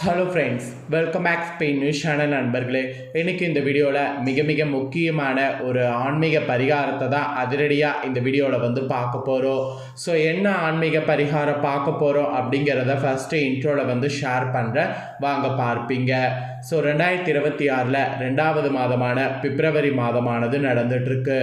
Hello friends, welcome back Spain news channel நண்பர்களே. இன்றைக்கி இந்த வீடியோவில் மிக முக்கியமான ஒரு ஆன்மீக பரிகாரத்தை தான் அதிரடியாக இந்த வீடியோவில் பார்க்க போகிறோம். ஸோ என்ன ஆன்மீக பரிகாரம் பார்க்க போகிறோம் அப்படிங்கிறத ஃபஸ்ட்டு இன்ட்ரோவில் ஷேர் பண்ணுறேன், வாங்க பார்ப்பீங்க. ஸோ 2026 2வது மாதமான பிப்ரவரி மாதமானது நடந்துகிட்ருக்கு.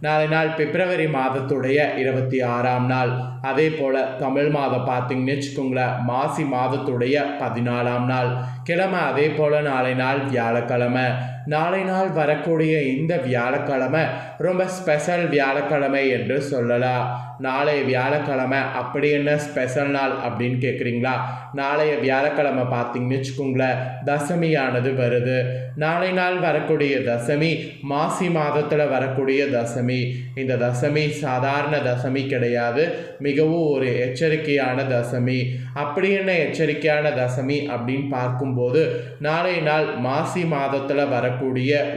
நாளை நாள் பிப்ரவரி மாதத்துடைய 26ஆம் நாள். அதே போல் தமிழ் மாதம் பார்த்திங்கன்னு வச்சுக்கோங்களேன், மாசி மாதத்துடைய 14ஆம் நாள் கிழமை. அதே போல் நாளை நாள் வியாழக்கிழமை. நாளை நாள் வரக்கூடிய இந்த வியாழக்கிழமை ரொம்ப ஸ்பெஷல் வியாழக்கிழமை என்று சொல்லலாம். நாளைய வியாழக்கிழமை அப்படி என்ன ஸ்பெஷல் நாள் அப்படின்னு கேட்குறீங்களா? நாளைய வியாழக்கிழமை பார்த்திங்கன்னு வச்சுக்கோங்களேன், தசமியானது வருது. நாளை நாள் வரக்கூடிய தசமி மாசி மாதத்தில் வரக்கூடிய தசமி. இந்த தசமி சாதாரண தசமி கிடையாது, மிகவும் ஒரு எச்சரிக்கையான தசமி. அப்படி என்ன எச்சரிக்கையான தசமி அப்படின்னு பார்க்கும்போது, நாளை நாள் மாசி மாதத்தில் வரக்கூடிய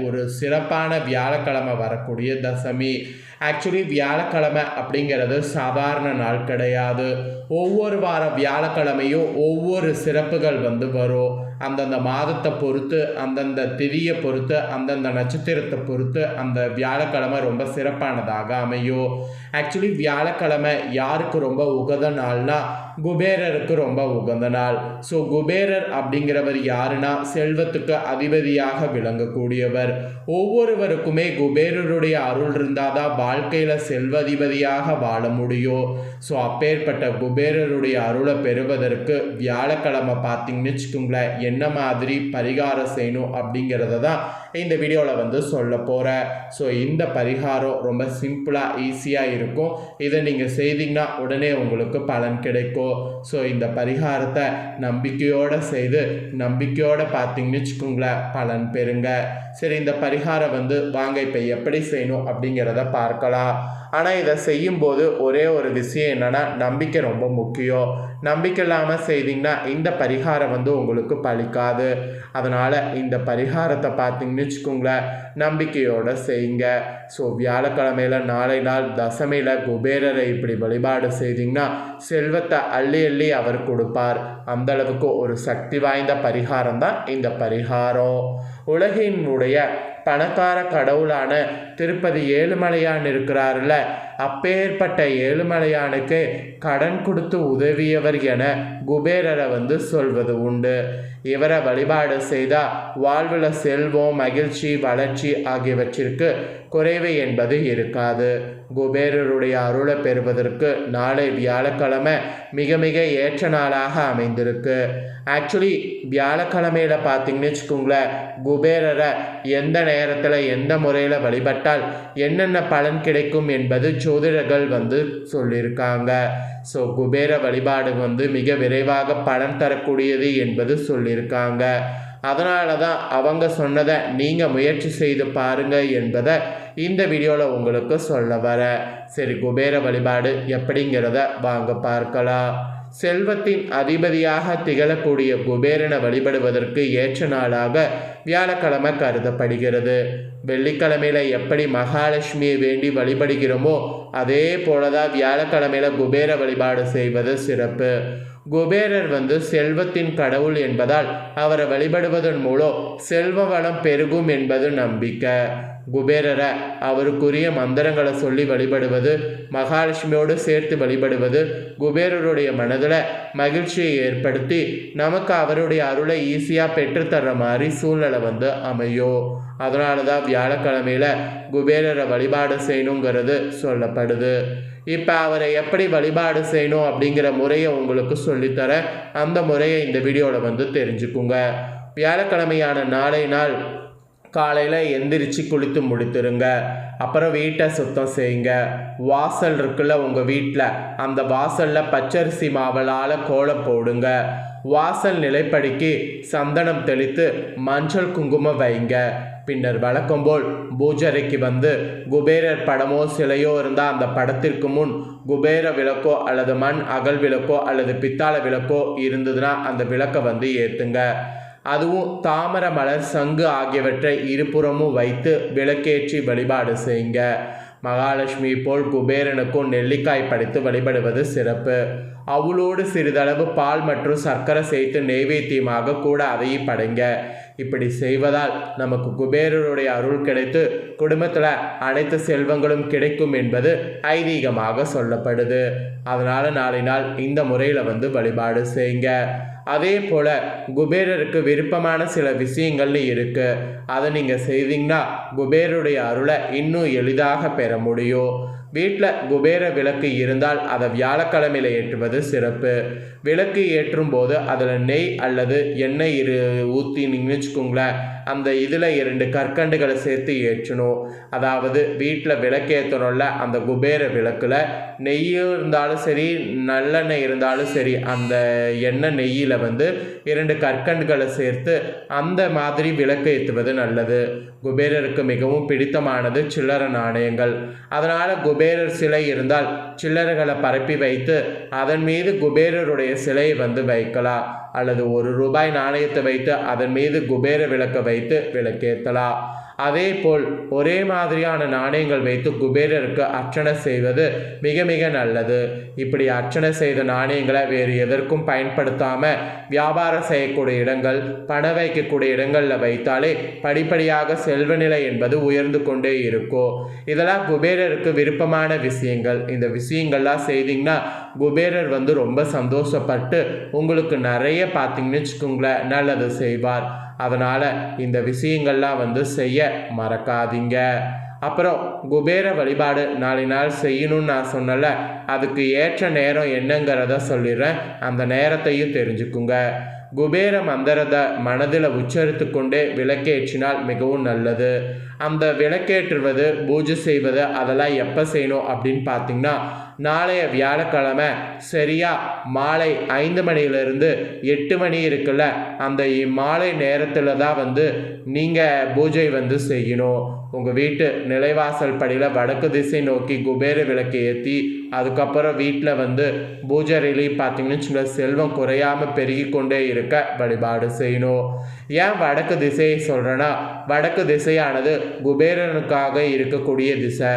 ஒரு சிறப்பான வியாழக்கிழமை வரக்கூடிய தசமி. ஆக்சுவலி வியாழக்கிழமை அப்படிங்கிறது சாதாரண நாள் கிடையாது. ஒவ்வொரு வார வியாழக்கிழமையும் ஒவ்வொரு சிறப்புகள் வரும். அந்தந்த மாதத்தை பொறுத்து, அந்தந்த திதியை பொறுத்து, அந்தந்த நட்சத்திரத்தை பொறுத்து அந்த வியாழக்கிழமை ரொம்ப சிறப்பானதாக அமையும். ஆக்சுவலி வியாழக்கிழமை யாருக்கு ரொம்ப உகந்த நாள்னா குபேரருக்கு ரொம்ப உகந்த நாள். ஸோ குபேரர் அப்படிங்கிறவர் யாருன்னா செல்வத்துக்கு அதிபதியாக விளங்கக்கூடியவர். ஒவ்வொருவருக்குமே குபேரருடைய அருள் இருந்தால் தான் வாழ்க்கையில் செல்வதிபதியாக வாழ முடியும். ஸோ அப்பேற்பட்ட குபேரருடைய அருளை பெறுவதற்கு வியாழக்கிழமை பார்த்திங்கன்னு வச்சுக்கோங்களேன், என்ன மாதிரி பரிகாரம் செய்யணும் அப்படிங்கிறத தான் இந்த வீடியோவில் சொல்ல போகிறேன். ஸோ இந்த பரிகாரம் ரொம்ப சிம்பிளாக ஈஸியாக இருக்கும். இதை நீங்கள் செய்தீங்கன்னா உடனே உங்களுக்கு பலன் கிடைக்கும். ஸோ இந்த பரிகாரத்தை நம்பிக்கையோடு செய்து நம்பிக்கையோடு பார்த்திங்கன்னு வச்சுக்கோங்களேன், பலன் பெறுங்க. சரி, இந்த பரிகாரம் வாங்க இப்போ எப்படி செய்யணும் அப்படிங்கிறத பார்க்கலாம். ஆனால் இதை செய்யும்போது ஒரே ஒரு விஷயம் என்னென்னா, நம்பிக்கை ரொம்ப முக்கியம். நம்பிக்கை இல்லாமல் செய்தீங்கன்னா இந்த பரிகாரம் உங்களுக்கு பலிக்காது. அதனால் இந்த பரிகாரத்தை பார்த்திங்கன்னு வச்சுக்கோங்களேன், நம்பிக்கையோடு செய்யுங்க. ஸோ வியாழக்கிழமையில் நாளை நாள் தசமியில் குபேரரை இப்படி வழிபாடு செய்தீங்கன்னா செல்வத்தை அள்ளி அள்ளி அவர் கொடுப்பார். அந்தளவுக்கு ஒரு சக்தி வாய்ந்த பரிகாரம் தான் இந்த பரிகாரம். உலகினுடைய பணக்கார கடவுளான திருப்பதி ஏழுமலையான் இருக்கிறார்ல, அப்பேற்பட்ட ஏழுமலையானுக்கு கடன் கொடுத்து உதவியவர் என குபேரரை சொல்வது உண்டு. இவரை வழிபாடு செய்தால் வாழ்வில் செல்வம், மகிழ்ச்சி, வளர்ச்சி ஆகியவற்றிற்கு குறைவு என்பது இருக்காது. குபேரருடைய அருளை பெறுவதற்கு நாளை வியாழக்கிழமை மிக ஏற்ற நாளாக அமைந்திருக்கு. ஆக்சுவலி வியாழக்கிழமையில் பார்த்திங்கன்னு வச்சுக்கோங்களேன், குபேரரை எந்த நேரத்தில் எந்த முறையில் வழிபட்டால் என்னென்ன பலன் கிடைக்கும் என்பது ஜோதிடர்கள் சொல்லியிருக்காங்க. ஸோ குபேர வழிபாடு மிக விரைவாக பலன் தரக்கூடியது என்பது சொல்லியிருக்காங்க. அதனால தான் அவங்க சொன்னதை நீங்கள் முயற்சி செய்து பாருங்கள் என்பதை இந்த வீடியோவில் உங்களுக்கு சொல்ல வர. சரி, குபேர வழிபாடு எப்படிங்கிறத வாங்க பார்க்கலாம். செல்வத்தின் அதிபதியாக திகழக்கூடிய குபேரனை வழிபடுவதற்கு ஏற்ற நாளாக வியாழக்கிழமை கருதப்படுகிறது. வெள்ளிக்கிழமையில் எப்படி மகாலட்சுமியை வேண்டி வழிபடுகிறோமோ அதே போலதான் வியாழக்கிழமையில் குபேர வழிபாடு செய்வது சிறப்பு. குபேரர் செல்வத்தின் கடவுள் என்பதால் அவரை வழிபடுவதன் மூலம் செல்வ வளம் பெருகும் என்பது நம்பிக்கை. குபேரரை அவருக்குரிய மந்திரங்களை சொல்லி வழிபடுவது, மகாலட்சுமியோடு சேர்த்து வழிபடுவது குபேரருடைய மனதில் மகிழ்ச்சியை ஏற்படுத்தி நமக்கு அவருடைய அருளை ஈஸியாக பெற்றுத்தர்ற மாதிரி சூழ்நிலை அமையும். அதனால தான் வியாழக்கிழமையில் குபேரரை வழிபாடு செய்யணுங்கிறது சொல்லப்படுது. இப்போ அவரை எப்படி வழிபாடு செய்யணும் அப்படிங்கிற முறையை உங்களுக்கு சொல்லித்தரேன். அந்த முறையை இந்த வீடியோவில் தெரிஞ்சுக்குங்க. வியாழக்கிழமையான நாளை நாள் காலையில் எந்திரிச்சு குளித்து முடித்துருங்க. அப்புறம் வீட்டை சுத்தம் செய்யுங்க. வாசல் இருக்குல்ல உங்கள் வீட்டில், அந்த வாசலில் பச்சரிசி மாவலால் கோலம் போடுங்க. வாசல் நிலைப்படிக்கு சந்தனம் தெளித்து மஞ்சள் குங்குமம் வைங்க. பின்னர் வழக்கம் போல் பூஜரைக்கு குபேரர் படமோ சிலையோ இருந்தால் அந்த படத்திற்கு முன் குபேர விளக்கோ அல்லது மண் அகல் விளக்கோ அல்லது பித்தாள விளக்கோ இருந்ததுன்னா அந்த விளக்கை ஏற்றுங்க. அதுவும் தாமரை மலர், சங்கு ஆகியவற்றை இருபுறமும் வைத்து விளக்கேற்றி வழிபாடு செய்யுங்க. மகாலட்சுமி போல் குபேரனுக்கும் நெல்லிக்காய் படைத்து வழிபடுவது சிறப்பு. அவளோடு சிறிதளவு பால் மற்றும் சர்க்கரை சேர்த்து நெய்வேத்தியமாக கூட அதையும் படைங்க. இப்படி செய்வதால் நமக்கு குபேரருடைய அருள் கிடைத்து குடும்பத்தில் அனைத்து செல்வங்களும் கிடைக்கும் என்பது ஐதீகமாக சொல்லப்படுது. அதனால் நாளை நாள் இந்த முறையில் வழிபாடு செய்யுங்க. அதே போல் குபேரருக்கு விருப்பமான சில விஷயங்கள்னு இருக்குது. அதை நீங்கள் செய்தீங்கன்னா குபேரருடைய அருளை இன்னும் எளிதாக பெற முடியும். வீட்டில் குபேர விளக்கு இருந்தால் அதை வியாழக்கிழமையில் ஏற்றுவது சிறப்பு. விளக்கு ஏற்றும் போது அதில் நெய் அல்லது எண்ணெய் ஊற்றினீங்கன்னு வச்சுக்கோங்களேன், அந்த இதில் 2 கற்கண்டுகளை சேர்த்து ஏற்றணும். அதாவது வீட்டில் விளக்கேற்றணும்ல, அந்த குபேர விளக்கில் நெய்யும் இருந்தாலும் சரி நல்லெண்ணெய் இருந்தாலும் சரி, அந்த எண்ணெய் நெய்யில் 2 கற்கண்டுகளை சேர்த்து அந்த மாதிரி விளக்கு ஏற்றுவது நல்லது. குபேரருக்கு மிகவும் பிடித்தமானது சில்லறை நாணயங்கள். அதனால் குபேரர் சிலை இருந்தால் சில்லறைகளை பரப்பி வைத்து அதன் மீது குபேரருடைய சிலையை வைக்கலாம். அல்லது ₹1 நாணயத்தை வைத்து அதன் மீது குபேர விளக்கை வைத்து விளக்கேற்றலாம். அதே போல் ஒரே மாதிரியான நாணயங்கள் வைத்து குபேரருக்கு அர்ச்சனை செய்வது மிக மிக நல்லது. இப்படி அர்ச்சனை செய்த நாணயங்களை வேறு எதற்கும் பயன்படுத்தாமல் வியாபாரம் செய்யக்கூடிய இடங்கள், பணம் வைக்கக்கூடிய இடங்களில் வைத்தாலே படிப்படியாக செல்வநிலை என்பது உயர்ந்து கொண்டே இருக்கும். இதெல்லாம் குபேரருக்கு விருப்பமான விஷயங்கள். இந்த விஷயங்கள்லாம் செய்தீங்கன்னா குபேரர் ரொம்ப சந்தோஷப்பட்டு உங்களுக்கு நிறைய பார்த்தீங்கன்னு வச்சுக்கோங்களேன் நல்லது செய்வார். அதனால் இந்த விஷயங்கள்லாம் செய்ய மறக்காதீங்க. அப்புறம் குபேர வழிபாடு நாளை நாள் செய்யணும்னு நான் சொன்னல, அதுக்கு ஏற்ற நேரம் என்னங்கிறத சொல்லிடுறேன். அந்த நேரத்தையும் தெரிஞ்சுக்குங்க. குபேர மந்திரத்தை மனதில் உச்சரித்து கொண்டே விளக்கேற்றினால் மிகவும் நல்லது. அந்த விளக்கேற்றுவது பூஜை செய்வது அதெல்லாம் எப்போ செய்யணும் அப்படின்னு பார்த்தீங்கன்னா, நாளைய வியாழக்கிழமை சரியாக மாலை 5 மணியிலிருந்து 8 மணி இருக்குல்ல, அந்த மாலை நேரத்தில் தான் நீங்கள் பூஜை செய்யணும். உங்கள் வீட்டு நிலைவாசல் படியில் வடக்கு திசை நோக்கி குபேர விளக்கு ஏற்றி அதுக்கப்புறம் வீட்டில் பூஜையிலே பார்த்தீங்கன்னு செல்வம் குறையாமல் பெருகி கொண்டே இருக்க வழிபாடு செய்யணும். ஏன் வடக்கு திசையை சொல்கிறேன்னா, வடக்கு திசையானது குபேரனுக்காக இருக்கக்கூடிய திசை.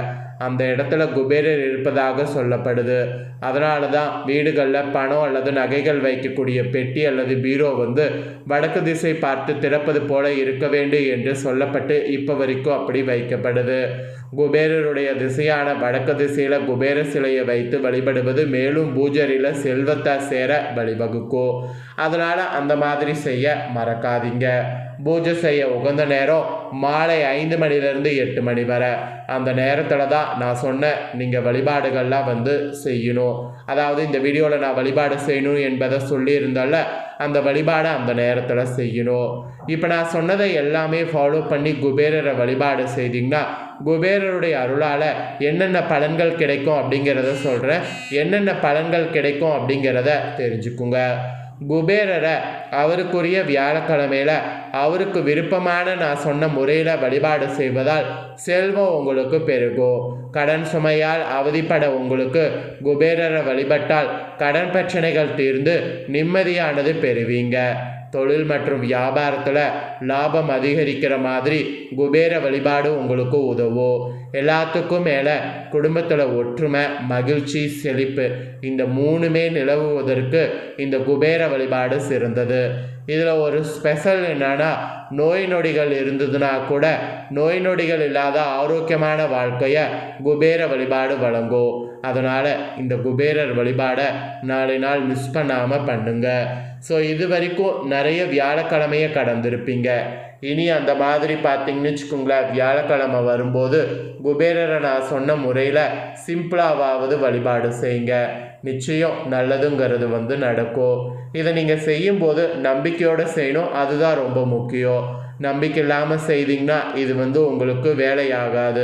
அந்த இடத்துல குபேரர் இருப்பதாக சொல்லப்படுது. அதனால தான் வீடுகளில் பணம் அல்லது நகைகள் வைக்கக்கூடிய பெட்டி அல்லது பீரோ வடக்கு திசை பார்த்து திறப்பது போல இருக்க வேண்டும் என்று சொல்லப்பட்டு இப்போ வரைக்கும் அப்படி வைக்கப்படுது. குபேரருடைய திசையான வடக்கு திசையில் குபேர சிலையை வைத்து வழிபடுவது மேலும் பூஜையில் செல்வத்தை சேர வழிவகுக்கும். அதனால் அந்த மாதிரி செய்ய மறக்காதீங்க. பூஜை செய்ய உகந்த நேரம் மாலை 5 மணிலேருந்து 8 மணி வரை. அந்த நேரத்தில் தான் நான் சொன்ன நீங்கள் வழிபாடுகள்லாம் செய்யணும். அதாவது இந்த வீடியோவில் நான் வழிபாடு செய்யணும் என்பதை சொல்லியிருந்தால அந்த வழிபாடை அந்த நேரத்தில் செய்யணும். இப்போ நான் சொன்னதை எல்லாமே ஃபாலோ பண்ணி குபேரரை வழிபாடு செய்தீங்கன்னா குபேரருடைய அருளால் என்னென்ன பலன்கள் கிடைக்கும் அப்படிங்கிறத சொல்கிறேன். என்னென்ன பலன்கள் கிடைக்கும் அப்படிங்கிறத தெரிஞ்சுக்குங்க. குபேரரை அவருக்குரிய வியாழக்கிழமையில் அவருக்கு விருப்பமான நான் சொன்ன முறையில் வழிபாடு செய்வதால் செல்வம் உங்களுக்கு பெருகும். கடன் சுமையால் அவதிப்பட உங்களுக்கு குபேரரை வழிபட்டால் கடன் பிரச்சனைகள் தீர்ந்து நிம்மதியானது பெறுவீங்க. தொழில் மற்றும் வியாபாரத்தில் லாபம் அதிகரிக்கிற மாதிரி குபேர வழிபாடு உங்களுக்கு உதவும். எல்லாத்துக்கும் மேலே குடும்பத்தில் ஒற்றுமை, மகிழ்ச்சி, செழிப்பு இந்த 3மே நிலவுவதற்கு இந்த குபேர வழிபாடு சிறந்தது. இதில் ஒரு ஸ்பெஷல் என்னன்னா, நோய் நொடிகள் இருந்ததுன்னா கூட நோய் நொடிகள் இல்லாத ஆரோக்கியமான வாழ்க்கையை குபேர வழிபாடு வழங்கும். அதனால் இந்த குபேரர் வழிபாடை நாளை நாள் மிஸ் பண்ணாமல் பண்ணுங்க. ஸோ இது வரைக்கும் நிறைய வியாழக்கிழமையை கடந்திருப்பீங்க. இனி அந்த மாதிரி பார்த்தீங்கன்னு வச்சுக்கோங்களேன், வியாழக்கிழமை வரும்போது குபேரரை நான் சொன்ன முறையில் சிம்பிளாவது வழிபாடு செய்யுங்க. நிச்சயம் நல்லதுங்கிறது நடக்கும். இதை நீங்கள் செய்யும்போது நம்பிக்கையோடு செய்யணும். அதுதான் ரொம்ப முக்கியம். நம்பிக்கை இல்லாமல் செய்தீங்கன்னா இது உங்களுக்கு வேலையாகாது.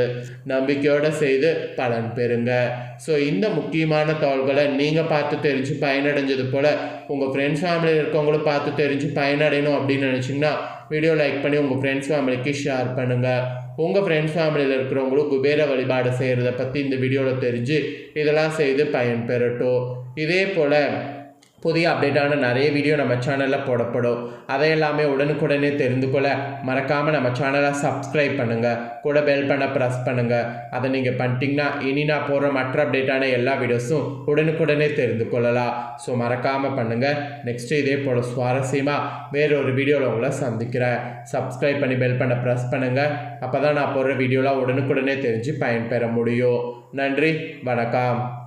நம்பிக்கையோடு செய்து பலன் பெறுங்க. ஸோ இந்த முக்கியமான தகவல்களை நீங்கள் பார்த்து தெரிஞ்சு பயனடைஞ்சது போல் உங்கள் ஃப்ரெண்ட்ஸ் ஃபேமிலியில் இருக்கவங்களும் பார்த்து தெரிஞ்சு பயனடையணும் அப்படின்னு நினச்சிங்கன்னா வீடியோ லைக் பண்ணி உங்கள் ஃப்ரெண்ட்ஸ் ஃபேமிலிக்கு ஷேர் பண்ணுங்கள். உங்கள் ஃப்ரெண்ட்ஸ் ஃபேமிலியில் இருக்கிறவங்களும் குபேர வழிபாடு செய்கிறத பற்றி இந்த வீடியோவில் தெரிஞ்சு இதெல்லாம் செய்து பயன் பெறட்டும். இதே போல் புதிய அப்டேட்டான நிறைய வீடியோ நம்ம சேனலில் போடப்படும். அதை எல்லாமே உடனுக்குடனே தெரிந்து கொள்ள மறக்காமல் நம்ம சேனலை சப்ஸ்கிரைப் பண்ணுங்கள். கூட பெல் பண்ண ப்ரெஸ் பண்ணுங்கள். அதை நீங்கள் பண்ணிட்டீங்கன்னா இனி நான் போடுற மற்ற அப்டேட்டான எல்லா வீடியோஸும் உடனுக்குடனே தெரிந்து கொள்ளலாம். ஸோ மறக்காமல் பண்ணுங்கள். நெக்ஸ்ட்டு இதே போல் சுவாரஸ்யமாக வேறொரு வீடியோவில் உங்களை சந்திக்கிறேன். சப்ஸ்கிரைப் பண்ணி பெல் பண்ண ப்ரெஸ் பண்ணுங்கள். அப்போ தான் நான் போடுற வீடியோலாம் உடனுக்குடனே தெரிஞ்சு பயன்பெற முடியும். நன்றி, வணக்கம்.